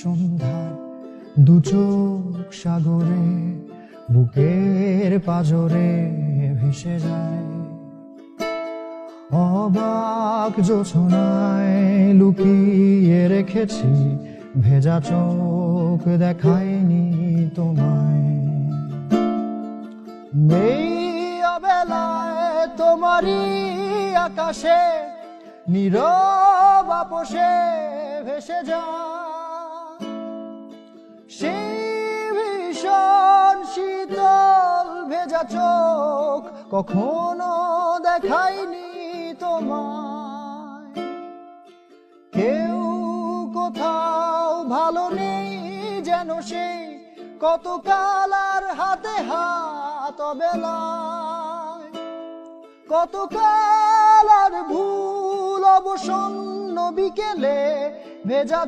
সন্ধ্যায় দু চোখ সাগরে বুকের পাজরে ভেসে যায়। অবাক জোছনায় লুকিয়ে রেখেছি ভেজা চোখ দেখায়নি তোমায়। এই অবেলায় তোমারই আকাশে নীরব আপোষে ভেসে যায়। সেই ভীষণ শীতল ভেজা চোখ কখনো দেখায়নি তোমায়। কেউ কোথাও ভালো নেই যেন সেই কতকাল আর হাতে হাত অবেলায়। কতকাল আর ভুল অবসন্ন বিকেলে ভেজা